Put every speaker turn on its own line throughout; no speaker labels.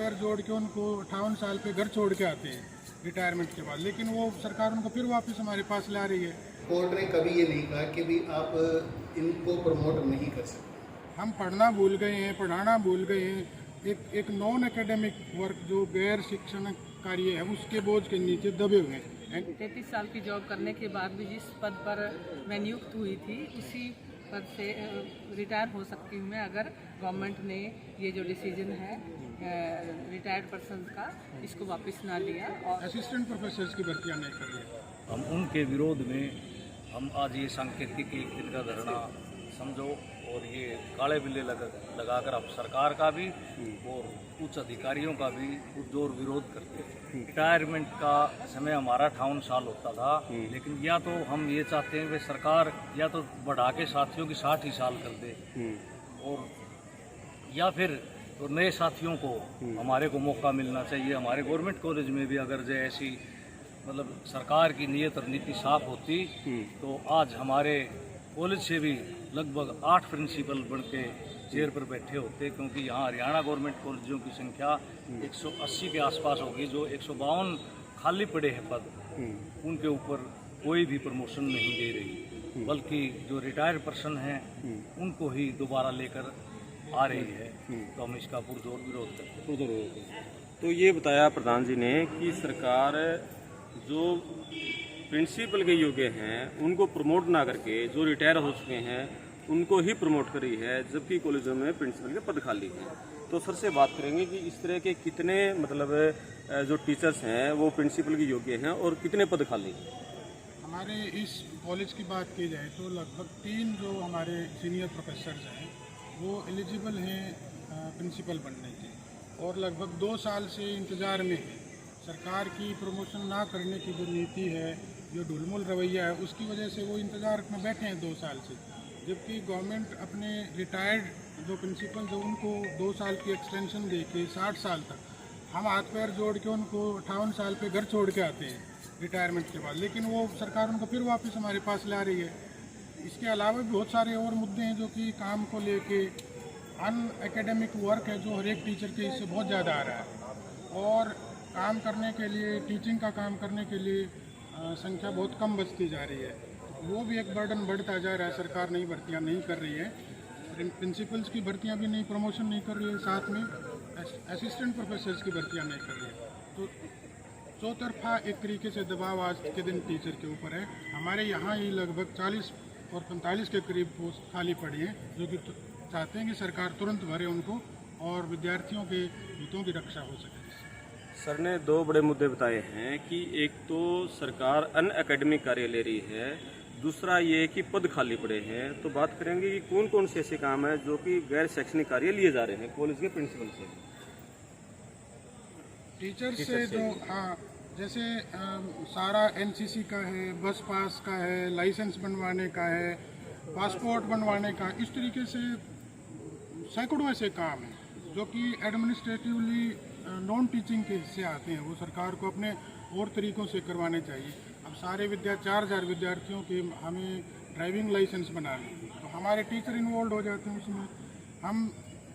पैर जोड़ के उनको 58 साल पे घर छोड़ के आते हैं रिटायरमेंट के बाद, लेकिन वो सरकार उनको फिर वापस हमारे पास ला रही है।
कोर्ट ने कभी ये नहीं कहा कि भी आप इनको प्रमोट नहीं कर सकते।
हम पढ़ना भूल गए हैं, पढ़ाना भूल गए हैं। एक नॉन एकेडमिक वर्क जो गैर शिक्षण कार्य है उसके बोझ के नीचे दबे हुए हैं।
33 साल की जॉब करने के बाद भी जिस पद पर मैं नियुक्त हुई थी उसी पद से रिटायर हो सकती हूँ मैं, अगर गवर्नमेंट ने ये जो डिसीजन है रिटायर्ड पर्सन का इसको वापस ना लिया। और
असिस्टेंट प्रोफेसर्स की भर्तियाँ नहीं कर रही।
हम उनके विरोध में हम आज ये सांकेतिक एक दिन का धरना समझो और ये काले बिल्ले लगाकर अब सरकार का भी और उच्च अधिकारियों का भी पुरजोर विरोध करते हैं। रिटायरमेंट का समय हमारा 58 साल होता था, लेकिन या तो हम ये चाहते हैं कि सरकार या तो बढ़ा के साथियों की 60 ही साल कर दे, और या फिर तो नए साथियों को हमारे को मौका मिलना चाहिए। हमारे गवर्नमेंट कॉलेज में भी अगर जो ऐसी मतलब सरकार की नीयत और नीति साफ होती तो आज हमारे कॉलेज से भी लगभग 8 प्रिंसिपल बन के चेयर पर बैठे होते, क्योंकि यहाँ हरियाणा गवर्नमेंट कॉलेजों की संख्या 180 के आसपास होगी। जो 152 खाली पड़े हैं पद, उनके ऊपर कोई भी प्रमोशन नहीं दे रही, बल्कि जो रिटायर्ड पर्सन हैं उनको ही दोबारा लेकर आ रही है। तो हम इसका पुरजोर विरोध करते हैं।
तो ये बताया प्रधान जी ने कि सरकार जो प्रिंसिपल के योग्य हैं उनको प्रमोट ना करके जो रिटायर हो चुके हैं उनको ही प्रमोट करी है, जबकि कॉलेजों में प्रिंसिपल के पद खाली हैं। तो सर से बात करेंगे कि इस तरह के कितने मतलब जो टीचर्स हैं वो प्रिंसिपल के योग्य हैं और कितने पद खाली हैं।
हमारे इस कॉलेज की बात की जाए तो लगभग 3 जो हमारे सीनियर प्रोफेसर्स हैं वो एलिजिबल हैं प्रिंसिपल बनने के, और लगभग 2 साल से इंतज़ार में है। सरकार की प्रमोशन ना करने की जो नीति है, जो ढुलमुल रवैया है, उसकी वजह से वो इंतज़ार में बैठे हैं 2 साल से, जबकि गवर्नमेंट अपने रिटायर्ड जो प्रिंसिपल जो उनको 2 साल की एक्सटेंशन दे के 60 साल तक, हम हाथ पैर जोड़ के उनको 58 साल पे घर छोड़ के आते हैं रिटायरमेंट के बाद, लेकिन वो सरकार उनको फिर वापस हमारे पास ला रही है। इसके अलावा भी बहुत सारे और मुद्दे हैं जो कि काम को लेके अन एकेडमिक वर्क है जो हर एक टीचर के इससे बहुत ज़्यादा आ रहा है, और काम करने के लिए, टीचिंग का काम करने के लिए संख्या बहुत कम बचती जा रही है। वो भी एक बर्डन बढ़ता जा रहा है। सरकार नई भर्तियाँ नहीं कर रही है, प्रिंसिपल्स की भर्तियाँ भी नहीं, प्रमोशन नहीं कर रही है, साथ में असिस्टेंट प्रोफेसर्स की भर्तियाँ नहीं कर रही है। तो चौतरफा एक तरीके से दबाव आज के दिन टीचर के ऊपर है। हमारे यहाँ ही लगभग 40 और 45 के करीब पोस्ट खाली पड़ी हैं, जो कि चाहते हैं कि सरकार तुरंत भरे उनको और विद्यार्थियों के हितों की रक्षा हो सके।
सर ने 2 बड़े मुद्दे बताए हैं कि एक तो सरकार अन एकेडमिक कार्य ले रही है, दूसरा ये कि पद खाली पड़े हैं। तो बात करेंगे कि कौन कौन से ऐसे काम है जो कि गैर शैक्षणिक कार्य लिए जा रहे हैं कॉलेज के प्रिंसिपल से,
टीचर से जो जैसे सारा एनसीसी का है, बस पास का है, लाइसेंस बनवाने का है, पासपोर्ट बनवाने का, इस तरीके से सैकड़ों ऐसे काम हैं जो कि एडमिनिस्ट्रेटिवली नॉन टीचिंग के से आते हैं। वो सरकार को अपने और तरीक़ों से करवाने चाहिए। अब सारे 4000 विद्यार्थियों के हमें ड्राइविंग लाइसेंस बनाने, तो हमारे टीचर इन्वॉल्व हो जाते हैं उसमें। हम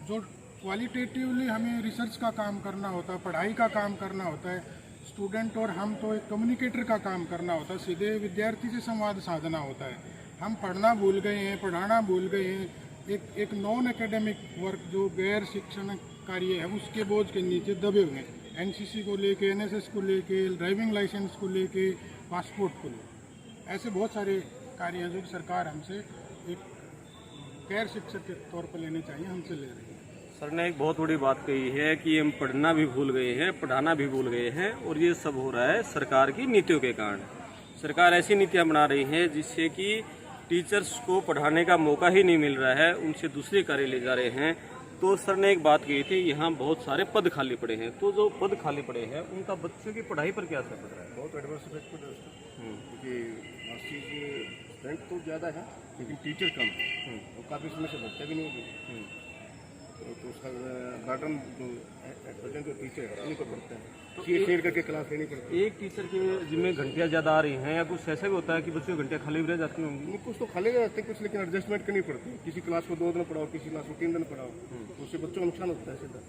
जो क्वालिटेटिवली हमें रिसर्च का काम करना होता है, पढ़ाई का काम करना होता है, स्टूडेंट और हम तो एक कम्युनिकेटर का काम करना होता है, सीधे विद्यार्थी से संवाद साधना होता है। हम पढ़ना भूल गए हैं, पढ़ाना भूल गए हैं। एक नॉन एकेडमिक वर्क जो गैर शिक्षण कार्य है उसके बोझ के नीचे दबे हुए हैं। एनसीसी को लेके, एनएसएस को लेके, ड्राइविंग लाइसेंस को लेके, पासपोर्ट को लेके, ऐसे बहुत सारे कार्य हैं जो कि सरकार हमसे एक गैर शिक्षक के तौर पर लेने चाहिए, हमसे ले रही है।
सर ने एक बहुत बड़ी बात कही है कि हम पढ़ना भी भूल गए हैं, पढ़ाना भी भूल गए हैं, और ये सब हो रहा है सरकार की नीतियों के कारण। सरकार ऐसी नीतियां बना रही है जिससे कि टीचर्स को पढ़ाने का मौका ही नहीं मिल रहा है, उनसे दूसरे कार्य ले जा रहे हैं। तो सर ने एक बात कही थी, यहाँ बहुत सारे पद खाली पड़े हैं, तो जो पद खाली पड़े हैं उनका बच्चों की पढ़ाई पर क्या असर पड़ रहा है?
बहुत एडवर्स इफेक्ट पड़ रहा है उसका, क्योंकि मास्टर्स स्ट्रेंथ तो ज़्यादा है लेकिन टीचर कम है, वो काफ़ी समय से भर्ती भी नहीं होगी, तो उसका बर्डन जो प्रेजेंट जो टीचर है उनको पड़ता है, शेयर करके क्लास लेनी पड़ती है।
एक टीचर के जिम्मे घंटियाँ ज़्यादा आ रही हैं, या कुछ ऐसा भी होता है कि बच्चों की घंटियाँ खाली भी रह जाती होंगी?
कुछ तो खाली रहते हैं, कुछ लेकिन एडजस्टमेंट करनी पड़ती है। किसी क्लास को 2 दिन पढ़ाओ, किसी क्लास को 3 दिन पढ़ाओ, तो उससे बच्चों को नुकसान होता है सीधा।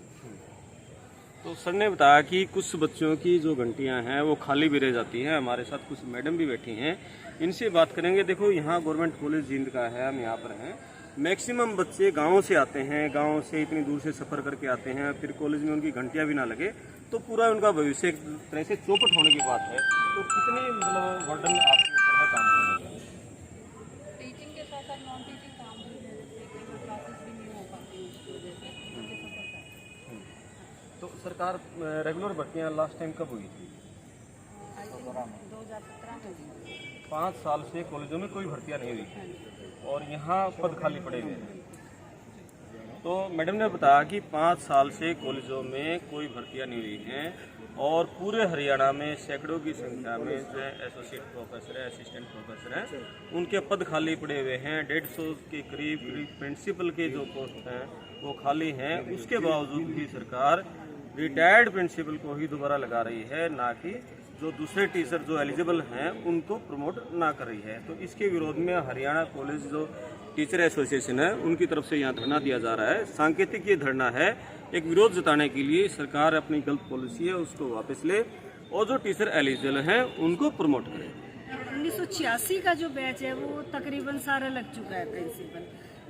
तो सर ने बताया कि कुछ बच्चों की जो घंटियां हैं वो खाली भी रह जाती हैं। हमारे साथ कुछ मैडम भी बैठी हैं, इनसे बात करेंगे। देखो यहाँ गवर्नमेंट कॉलेज जींद का है, हम यहाँ पर हैं। मैक्सिमम बच्चे गाँव से आते हैं, गाँव से इतनी दूर से सफ़र करके आते हैं, फिर कॉलेज में उनकी घंटियाँ भी ना लगे तो पूरा उनका भविष्य एक तरह से चौपट होने की बात है। तो कितने मतलब वर्डन आपके ऊपर है काम करने का?
टीचिंग के साथ साथ नॉन टीचिंग काम भी है, जैसे क्लासेस भी नहीं हो पाती उसकी वजह से।
तो सरकार रेगुलर भर्तियाँ लास्ट टाइम कब हुई थी?
2017 में
5 साल से कॉलेजों में कोई भर्तियाँ नहीं हुई और यहाँ पद खाली पड़े हुए हैं। तो मैडम ने बताया कि 5 साल से कॉलेजों में कोई भर्तियाँ नहीं हुई हैं और पूरे हरियाणा में सैकड़ों की संख्या में जो एसोसिएट प्रोफेसर है, असिस्टेंट प्रोफेसर हैं, उनके पद खाली पड़े हुए हैं। 150 के करीब प्रिंसिपल के जो पोस्ट हैं वो खाली हैं। उसके बावजूद भी सरकार रिटायर्ड प्रिंसिपल को ही दोबारा लगा रही है, ना कि जो दूसरे टीचर जो एलिजिबल हैं उनको प्रमोट ना कर रही है। तो इसके विरोध में हरियाणा कॉलेज जो टीचर एसोसिएशन है उनकी तरफ से यहाँ धरना दिया जा रहा है। सांकेतिक ये धरना है एक विरोध जताने के लिए सरकार अपनी गलत पॉलिसी है उसको वापस ले और जो टीचर एलिजिबल हैं उनको प्रमोट करे।
1986 का जो बैच है वो तकरीबन सारा लग चुका है प्रिंसिपल,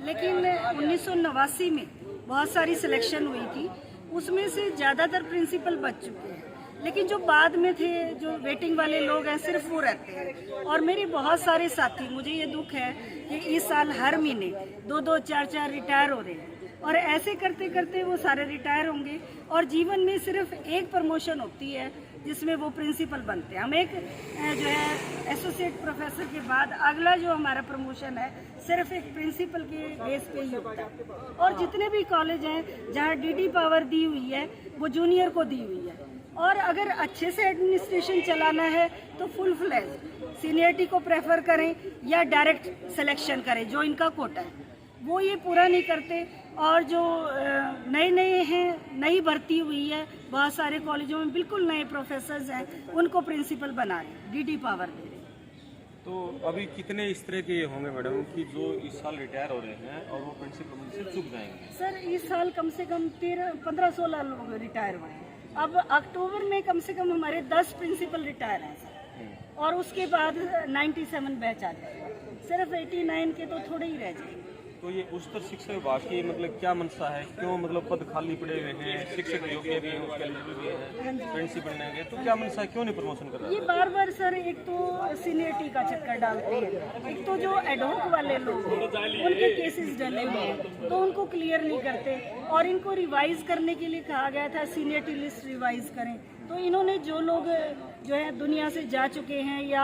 लेकिन 1989 में बहुत सारी सिलेक्शन हुई थी, उसमें से ज़्यादातर प्रिंसिपल बच चुके हैं। लेकिन जो बाद में थे, जो वेटिंग वाले लोग हैं, सिर्फ वो रहते हैं। और मेरे बहुत सारे साथी, मुझे ये दुख है कि इस साल हर महीने 2-2, 4-4 रिटायर हो रहे हैं और ऐसे करते करते वो सारे रिटायर होंगे और जीवन में सिर्फ एक प्रमोशन होती है जिसमें वो प्रिंसिपल बनते हैं। हम एक जो है एसोसिएट प्रोफेसर के बाद अगला जो हमारा प्रमोशन है सिर्फ एक प्रिंसिपल के बेस पे ही होता है। और जितने भी कॉलेज हैं जहाँ डीडी पावर दी हुई है वो जूनियर को दी हुई है। और अगर अच्छे से एडमिनिस्ट्रेशन चलाना है तो फुल फ्लैज सीनियरिटी को प्रेफर करें या डायरेक्ट सिलेक्शन करें, जो इनका कोटा है वो ये पूरा नहीं करते। और जो नए हैं, नई भर्ती हुई है, बहुत सारे कॉलेजों में बिल्कुल नए प्रोफेसर्स हैं, उनको प्रिंसिपल बना रहे, डीडी पावर दे रहे।
तो अभी कितने इस तरह के होंगे मैडम कि जो इस साल रिटायर हो रहे हैं और वो प्रिंसिपल से चुक जाएंगे?
सर इस साल कम से कम 15-16 लोग रिटायर हुए हैं। अब अक्टूबर में कम से कम हमारे 10 प्रिंसिपल रिटायर हैं सर, और उसके बाद 97 बैच आ जाएगा, सिर्फ 89 के तो थोड़े ही रह जाएंगे।
तो ये उच्चतर शिक्षा विभाग की मतलब क्या मंशा है, क्यों मतलब पद खाली पड़े हुए हैं, शिक्षक योग्य भी हैं, उसके लिए भी हैं, प्रिंसिपल नहीं, तो क्या मंशा है, क्यों नहीं प्रमोशन कर रहा है?
ये बार बार सर एक तो सीनियरिटी का चक्कर डालते हैं, एक तो जो एडहोक वाले लोग हैं उनके केसेस डले हुए हैं तो उनको क्लियर नहीं करते। और इनको रिवाइज करने के लिए कहा गया था सीनियरिटी लिस्ट रिवाइज करें, तो इन्होंने जो लोग जो है दुनिया से जा चुके हैं या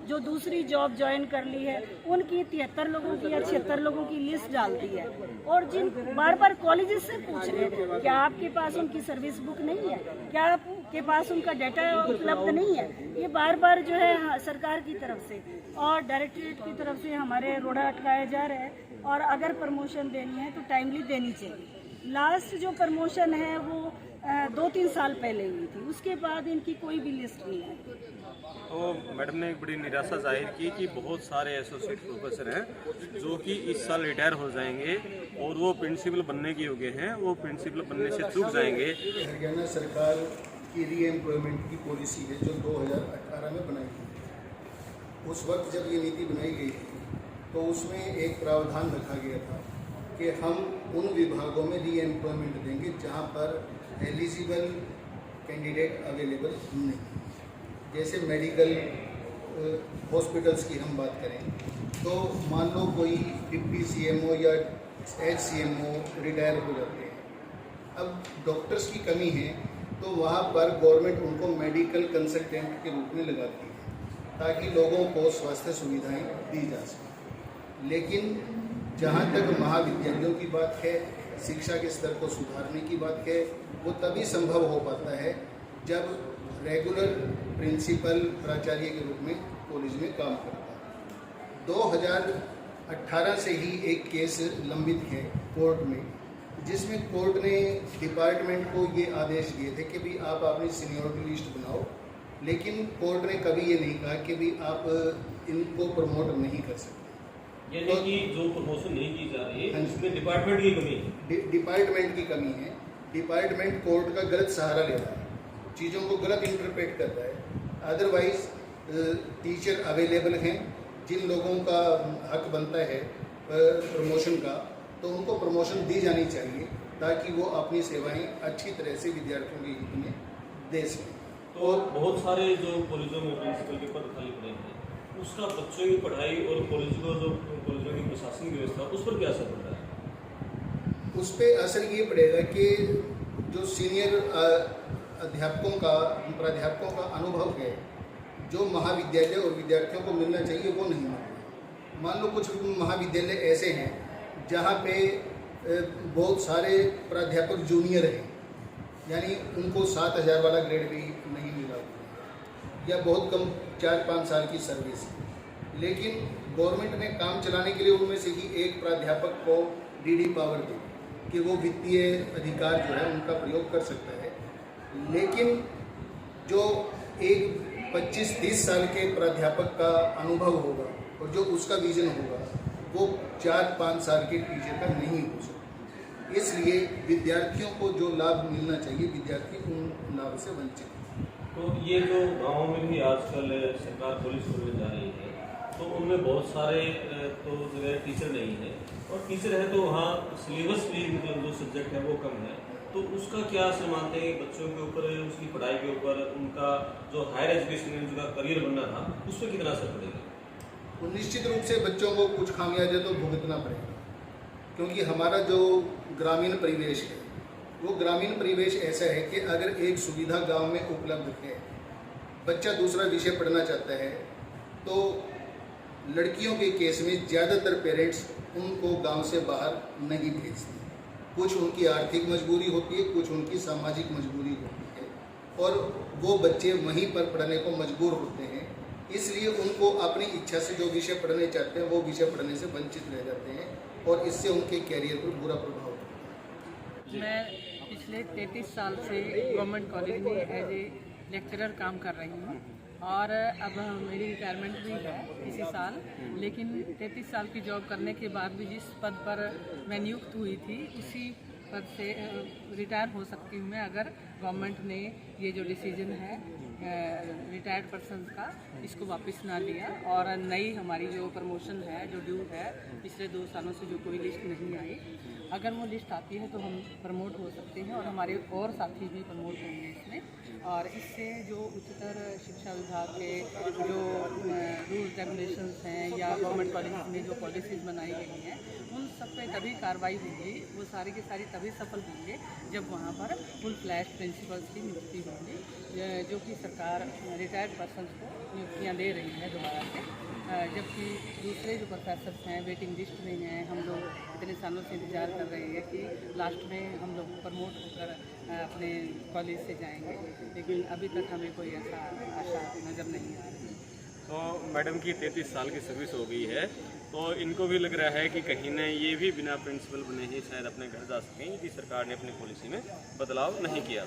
जो दूसरी जॉब ज्वाइन कर ली है उनकी 73 लोगों की या 76 लोगों की लिस्ट डाल दी है। और जिन बार बार कॉलेजेस से पूछ रहे हैं क्या आपके पास उनकी सर्विस बुक नहीं है, क्या आपके पास उनका डाटा उपलब्ध नहीं है, ये बार बार जो है सरकार की तरफ से और डायरेक्टरेट की तरफ से हमारे रोड़ा अटकाया जा रहा है। और अगर प्रमोशन देनी है तो टाइमली देनी चाहिए। लास्ट जो प्रमोशन है वो 2-3 साल पहले हुई थी, उसके बाद इनकी कोई भी लिस्ट नहीं है।
तो मैडम ने एक बड़ी निराशा जाहिर की कि बहुत सारे एसोसिएट प्रोफेसर हैं जो कि इस साल रिटायर हो जाएंगे और वो प्रिंसिपल बनने के योग्य हैं, वो प्रिंसिपल बनने से चूक जाएंगे।
हरियाणा सरकार की रीएम्प्लॉयमेंट की पॉलिसी है जो 2018 में बनाई गई। उस वक्त जब ये नीति बनाई गई थी तो उसमें एक प्रावधान रखा गया था कि हम उन विभागों में रीएम्प्लॉयमेंट देंगे जहां पर एलिजिबल कैंडिडेट अवेलेबल नहीं। जैसे मेडिकल हॉस्पिटल्स की हम बात करें तो मान लो कोई डिप्टी सीएमओ या HCMO रिटायर हो जाते हैं, अब डॉक्टर्स की कमी है तो वहाँ पर गवर्नमेंट उनको मेडिकल कंसल्टेंट के रूप में लगाती है ताकि लोगों को स्वास्थ्य सुविधाएं दी जा सकें। लेकिन जहाँ तक महाविद्यालयों की बात है, शिक्षा के स्तर को सुधारने की बात है, वो तभी संभव हो पाता है जब रेगुलर प्रिंसिपल प्राचार्य के रूप में कॉलेज में काम करता है। 2018 से ही एक केस लंबित है कोर्ट में, जिसमें कोर्ट ने डिपार्टमेंट को ये आदेश दिए थे कि भी आप अपनी सीनियरिटी लिस्ट बनाओ, लेकिन कोर्ट ने कभी ये नहीं कहा कि भी आप इनको प्रमोट नहीं कर सकते।
यानी कि जो प्रमोशन नहीं की जा रही है उसमें डिपार्टमेंट की कमी है।
डिपार्टमेंट की कमी है। डिपार्टमेंट कोर्ट का गलत सहारा ले रहा है, चीज़ों को गलत इंटरप्रेट कर रहा है। अदरवाइज टीचर अवेलेबल हैं, जिन लोगों का हक बनता है प्रमोशन का, तो उनको प्रमोशन दी जानी चाहिए ताकि वो अपनी सेवाएं अच्छी तरह से विद्यार्थियों के हित में दे सकें।
तो बहुत सारे जो कॉलेजों में प्रिंसिपल के पद खाली पड़े हैं, उसका बच्चों की पढ़ाई और कॉलेजों की प्रशासनिक व्यवस्था उस पर क्या असर पड़ रहा है?
उस पर असर ये पड़ेगा कि जो सीनियर अध्यापकों का प्राध्यापकों का अनुभव है, जो महाविद्यालय और विद्यार्थियों को मिलना चाहिए वो नहीं मिल रहा। मान लो कुछ महाविद्यालय ऐसे हैं जहाँ पे बहुत सारे प्राध्यापक जूनियर हैं, यानी उनको 7,000 वाला ग्रेड भी नहीं मिला, या बहुत कम 4-5 साल की सर्विस। लेकिन गवर्नमेंट ने काम चलाने के लिए उनमें से ही एक प्राध्यापक को डीडी पावर दी कि वो वित्तीय अधिकार जो है उनका प्रयोग कर सकता है। लेकिन जो एक 25-30 साल के प्राध्यापक का अनुभव होगा और जो उसका विजन होगा वो 4-5 साल के टीचर का नहीं हो सकता। इसलिए विद्यार्थियों को जो लाभ मिलना चाहिए, विद्यार्थी उन लाभ से वंचित हैं।
तो ये जो गाँव में भी आजकल सरकार कॉलेज खोलने जा रही है, तो उनमें बहुत सारे तो जगह टीचर नहीं है, और टीचर है तो वहाँ सिलेबस भी मतलब जो सब्जेक्ट है वो कम है। तो उसका क्या असर मानते हैं बच्चों के ऊपर, उसकी पढ़ाई के ऊपर, उनका जो हायर एजुकेशन में उनका करियर बनना था उस पर कितना असर पड़ेगा?
तो निश्चित रूप से बच्चों को कुछ खामियाजा तो भुगतना पड़ेगा, क्योंकि हमारा जो ग्रामीण परिवेश है वो ग्रामीण परिवेश ऐसा है कि अगर एक सुविधा गांव में उपलब्ध है, बच्चा दूसरा विषय पढ़ना चाहता है, तो लड़कियों के केस में ज़्यादातर पेरेंट्स उनको गांव से बाहर नहीं भेजते। कुछ उनकी आर्थिक मजबूरी होती है, कुछ उनकी सामाजिक मजबूरी होती है, और वो बच्चे वहीं पर पढ़ने को मजबूर होते हैं। इसलिए उनको अपनी इच्छा से जो विषय पढ़ने चाहते हैं वो विषय पढ़ने से वंचित रह जाते हैं, और इससे उनके कैरियर पर बुरा प्रभाव पड़ता है।
मैं पिछले 33 साल से गवर्नमेंट कॉलेज में एज ए लेक्चरर काम कर रही हूँ, और अब मेरी रिटायरमेंट भी है इसी साल। लेकिन 33 साल की जॉब करने के बाद भी जिस पद पर मैं नियुक्त हुई थी उसी पद से रिटायर हो सकती हूँ मैं, अगर गवर्नमेंट ने ये जो डिसीजन है रिटायर्ड पर्सनस का इसको वापस ना लिया, और नई हमारी जो प्रमोशन है, जो ड्यू है पिछले 2 सालों से जो कोई लिस्ट नहीं आई, अगर वो लिस्ट आती है तो हम प्रमोट हो सकते हैं, और हमारे और साथी भी प्रमोट होंगे इसमें। और इससे जो उच्चतर शिक्षा विभाग के जो रूल्स रेगुलेशंस हैं या गवर्नमेंट कॉलेज में जो पॉलिसीज़ बनाई गई हैं उन सब पे तभी कार्रवाई होगी, वो सारी की सारी तभी सफल होंगे जब वहाँ पर फुल फ्लैश प्रिंसिपल्स की नियुक्ति होगी, जो कि सरकार रिटायर्ड पर्सनस को नियुक्तियाँ दे रही है दोबारा से। जबकि दूसरे जो प्रोफेसर्स हैं वेटिंग लिस्ट में हैं, हम लोग इतने सालों से इंतजार कर रहे हैं कि लास्ट में हम लोग प्रमोट होकर अपने कॉलेज से जाएंगे, लेकिन अभी तक हमें कोई ऐसा आशा नज़र नहीं आ रही।
तो मैडम की 33 साल की सर्विस हो गई है, तो इनको भी लग रहा है कि कहीं ना ये भी बिना प्रिंसिपल बने ही शायद अपने घर जा सकें, कि सरकार ने अपनी पॉलिसी में बदलाव नहीं किया।